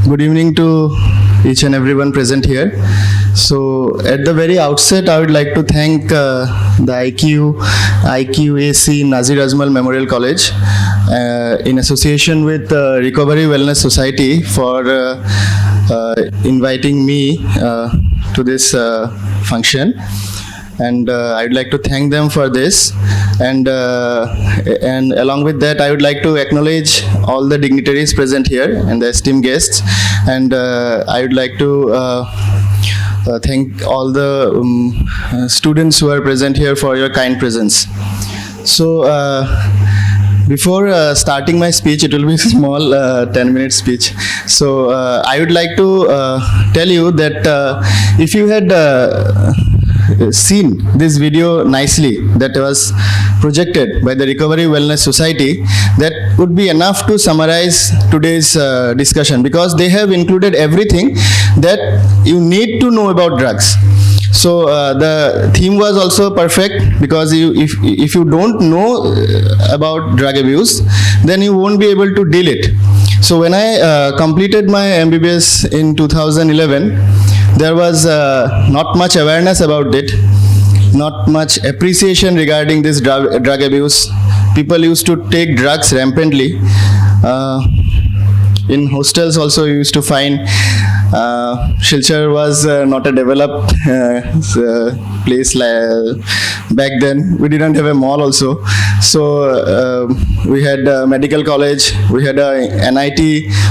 Good evening to each and everyone present here. So at the very outset, I would like to thank the IQAC NAZIR Ajmal Memorial College in association with Recovery Wellness Society for inviting me to this function. And I'd like to thank them for this, and along with that I would like to acknowledge all the dignitaries present here and the esteemed guests, and I would like to thank all the students who are present here for your kind presence. So before starting my speech, it will be a small 10-minute speech. So I would like to tell you that if you had seen this video nicely that was projected by the Recovery Wellness Society, that would be enough to summarize today's discussion, because they have included everything that you need to know about drugs. So the theme was also perfect, because if you don't know about drug abuse, then you won't be able to deal it. So when I completed my MBBS in 2011, there was not much awareness about it, not much appreciation regarding this drug abuse. People used to take drugs rampantly. In hostels also you used to find Silchar was not a developed place back then. We didn't have a mall also. So we had a medical college, we had a NIT,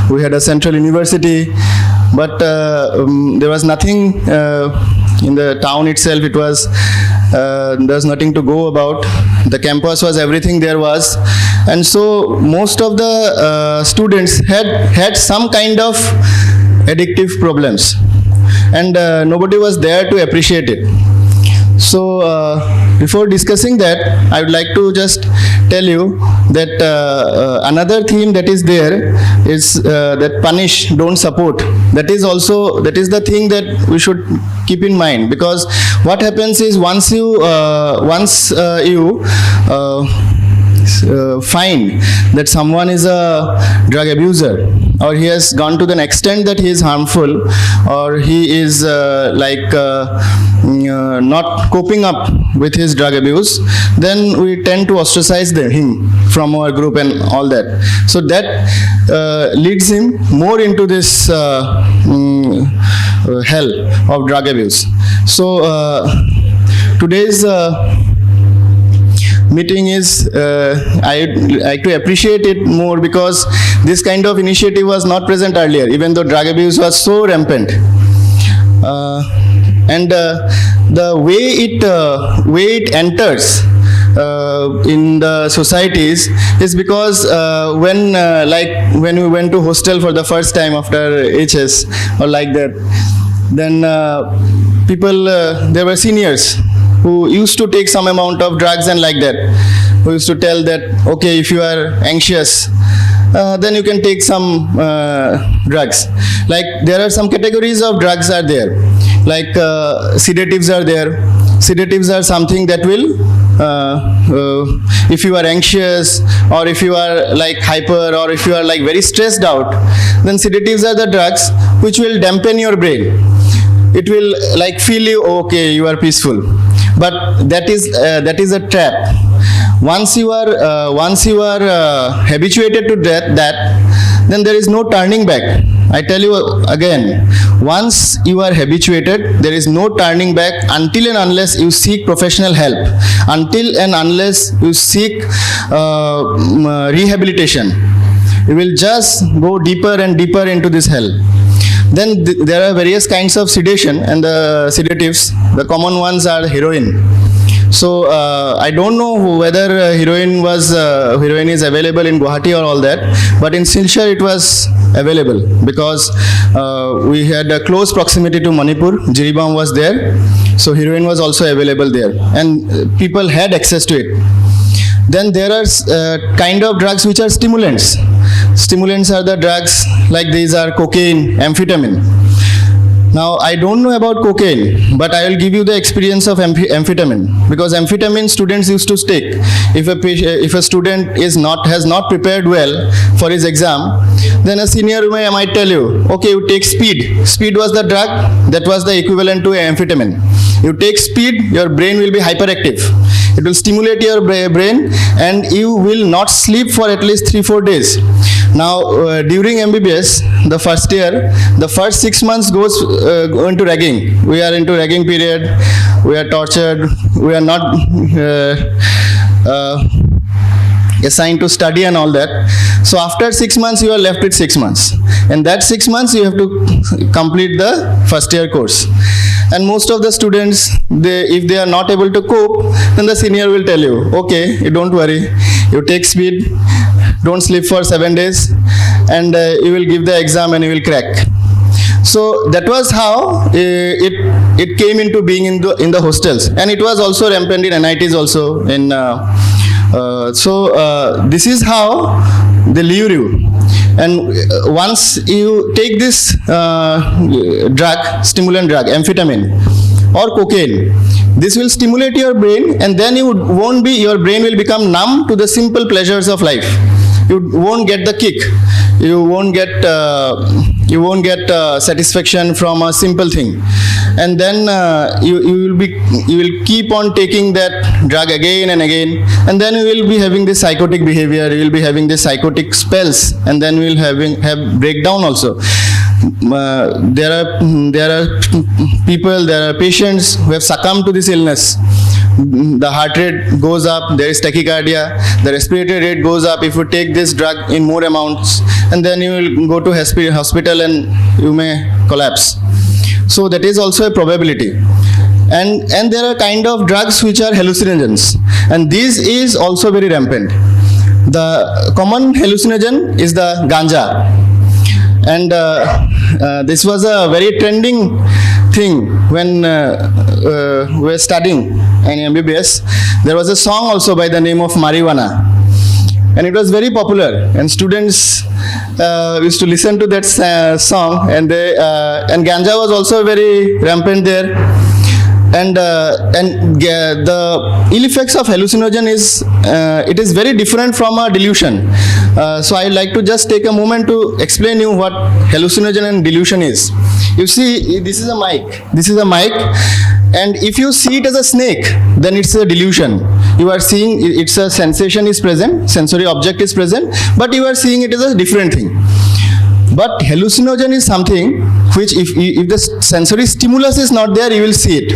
we had a central university, but there was nothing in the town itself. It was there's nothing to go about. The campus was everything there was, and so most of the students had some kind of addictive problems, and nobody was there to appreciate it. So before discussing that, I would like to just tell you that another theme that is there is that punish, don't support. That is the thing that we should keep in mind, because what happens is once you find that someone is a drug abuser, or he has gone to the extent that he is harmful, or he is not coping up with his drug abuse, then we tend to ostracize him from our group and all that. So that leads him more into this hell of drug abuse. So today's meeting is, I'd like to appreciate it more, because this kind of initiative was not present earlier, even though drug abuse was so rampant. And the way it enters in the societies is because when we went to hostel for the first time after HS or like that, then people, there were seniors who used to take some amount of drugs and like that, who used to tell that, okay, if you are anxious, then you can take some drugs. Like there are some categories of drugs are there, like sedatives are there. Sedatives are something that will, if you are anxious, or if you are like hyper, or if you are like very stressed out, then sedatives are the drugs which will dampen your brain. It will like feel you, okay, you are peaceful. But that is a trap. Once you are habituated to that, then there is no turning back. I tell you again, once you are habituated, there is no turning back until and unless you seek professional help, until and unless you seek rehabilitation. You will just go deeper and deeper into this hell. Then there are various kinds of sedation, and the sedatives, the common ones are heroin. So I don't know whether heroin is available in Guwahati or all that, but in Silchar it was available, because we had a close proximity to Manipur. Jiribam was there, so heroin was also available there, and people had access to it. Then there are kind of drugs which are stimulants. Stimulants are the drugs like these are cocaine, amphetamine. Now, I don't know about cocaine, but I will give you the experience of amphetamine, because amphetamine students used to take. If a student has not prepared well for his exam, then a senior might tell you, okay, you take speed. Speed was the drug that was the equivalent to amphetamine. You take speed, your brain will be hyperactive. It will stimulate your brain, and you will not sleep for at least 3-4 days. Now, during MBBS, the first year, the first 6 months goes into ragging. We are into ragging period. We are tortured. We are not assigned to study and all that. So after 6 months, you are left with 6 months. And that 6 months, you have to complete the first year course. And most of the students, if they are not able to cope, then the senior will tell you, okay, you don't worry, you take speed, don't sleep for 7 days, and you will give the exam and you will crack. So that was how it came into being in the hostels, and it was also rampant in NITs also. This is how they lure you. And once you take this drug, stimulant drug, amphetamine or cocaine, this will stimulate your brain, and then your brain will become numb to the simple pleasures of life. You won't get the kick. You won't get satisfaction from a simple thing, and then you will keep on taking that drug again and again, and then you will be having this psychotic behavior. You will be having this psychotic spells, and then you will have breakdown also. There are people, there are patients who have succumbed to this illness. The heart rate goes up, there is tachycardia, the respiratory rate goes up if you take this drug in more amounts, and then you will go to hospital and you may collapse. So that is also a probability. And there are kind of drugs which are hallucinogens, and this is also very rampant. The common hallucinogen is the ganja, and this was a very trending thing when we were studying in MBBS. There was a song also by the name of Marijuana, and it was very popular, and students used to listen to that song, and ganja was also very rampant there. And the ill effects of hallucinogen is it is very different from a delusion. So I like to just take a moment to explain you what hallucinogen and delusion is. You see, this is a mic. This is a mic, and if you see it as a snake, then it's a delusion. You are seeing it's a sensation is present, sensory object is present, but you are seeing it as a different thing. But hallucinogen is something which if the sensory stimulus is not there, you will see it.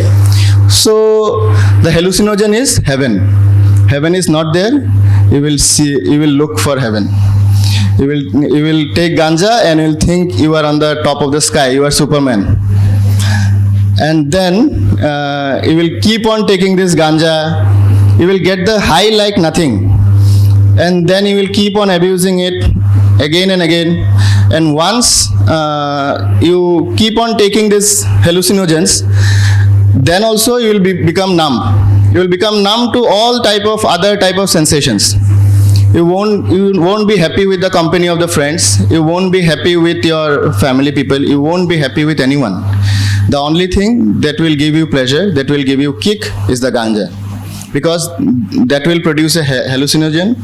So the hallucinogen is heaven. Heaven is not there, you will look for heaven. You will take ganja and you will think you are on the top of the sky, you are Superman. And then you will keep on taking this ganja, you will get the high like nothing. And then you will keep on abusing it again and again. And once you keep on taking these hallucinogens, then also you will become numb. You will become numb to all other type of sensations. You won't be happy with the company of the friends. You won't be happy with your family people. You won't be happy with anyone. The only thing that will give you pleasure, that will give you kick, is the ganja, because that will produce a hallucination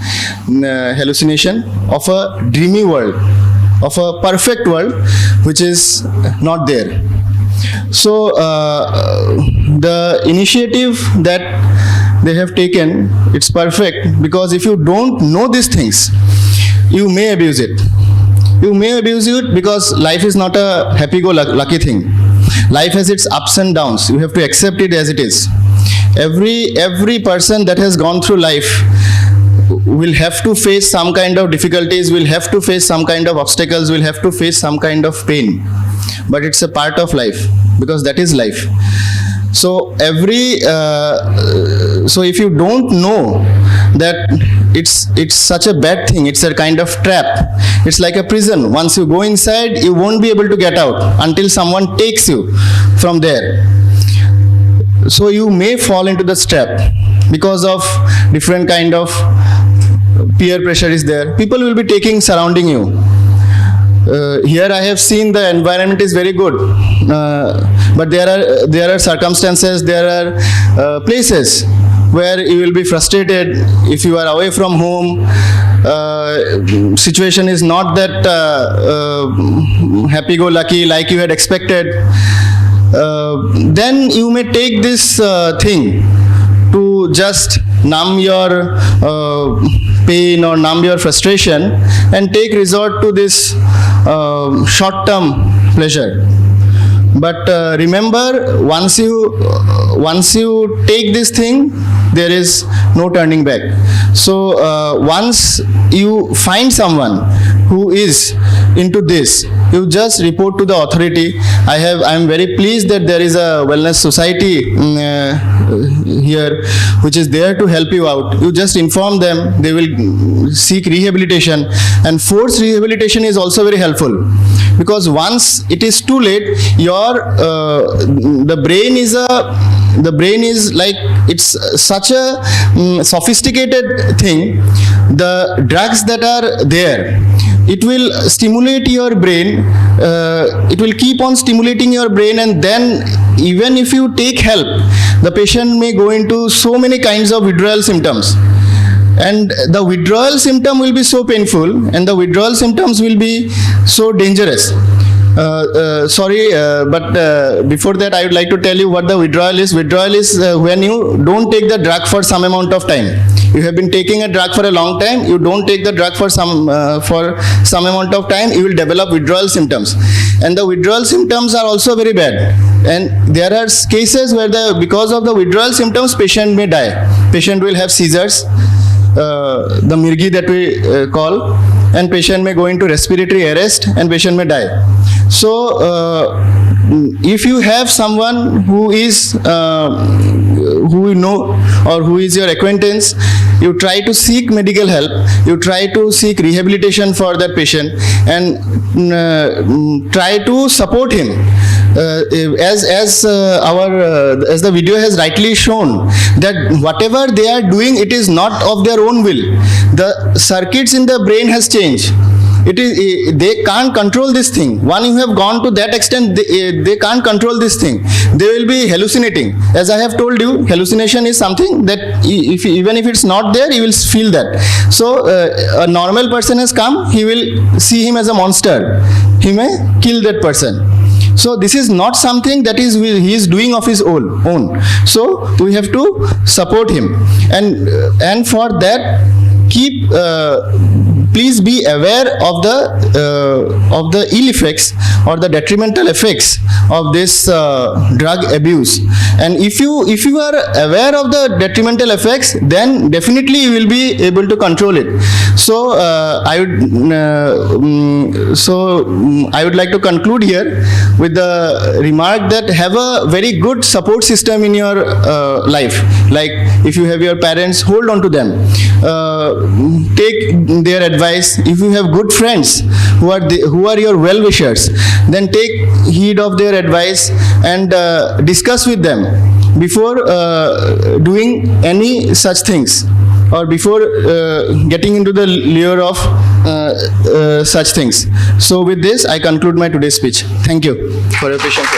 of a dreamy world, of a perfect world which is not there. So the initiative that they have taken, it's perfect, because if you don't know these things, you may abuse it. You may abuse it because life is not a happy-go-lucky thing. Life has its ups and downs. You have to accept it as it is. Every person that has gone through life will have to face some kind of difficulties, will have to face some kind of obstacles, will have to face some kind of pain. But it's a part of life, because that is life. So so if you don't know that it's such a bad thing, it's a kind of trap, it's like a prison. Once you go inside, you won't be able to get out until someone takes you from there. So you may fall into the trap because of different kind of peer pressure is there. People will be surrounding you. Here I have seen the environment is very good, but there are circumstances, there are places where you will be frustrated if you are away from home. Situation is not that happy-go-lucky like you had expected. Then you may take this thing to just numb your pain or numb your frustration and take resort to this short-term pleasure. But remember, once you take this thing, there is no turning back. So once you find someone who is into this, you just report to the authority. I am very pleased that there is a wellness society here which is there to help you out. You just inform them, they will seek rehabilitation, and forced rehabilitation is also very helpful, because once it is too late, the brain is like, it's such a sophisticated thing. The drugs that are there, it will stimulate your brain, it will keep on stimulating your brain, and then even if you take help, the patient may go into so many kinds of withdrawal symptoms. And the withdrawal symptom will be so painful, and the withdrawal symptoms will be so dangerous. Sorry, but before that I would like to tell you what the withdrawal is. Withdrawal is when you don't take the drug for some amount of time. You have been taking a drug for a long time, you don't take the drug for some amount of time, you will develop withdrawal symptoms. And the withdrawal symptoms are also very bad. And there are cases where because of the withdrawal symptoms, patient may die. Patient will have seizures, the mirgi that we call, and patient may go into respiratory arrest, and patient may die. So if you have someone who is who you know or who is your acquaintance, you try to seek medical help, you try to seek rehabilitation for that patient, and try to support him. As the video has rightly shown, that whatever they are doing, it is not of their own will. The circuits in the brain has changed. They can't control this thing. When you have gone to that extent, they can't control this thing. They will be hallucinating. As I have told you, hallucination is something that even if it's not there, you will feel that. So a normal person has come, he will see him as a monster. He may kill that person. So this is not something that he is doing of his own. So we have to support him, and for that, please be aware of the ill effects or the detrimental effects of this drug abuse. And if you are aware of the detrimental effects, then definitely you will be able to control it. So I would like to conclude here with the remark that have a very good support system in your life. Like if you have your parents, hold on to them. Take their advice. If you have good friends who are your well-wishers, then take heed of their advice and discuss with them before doing any such things, or before getting into the lure of such things. So with this, I conclude my today's speech. Thank you for your patience.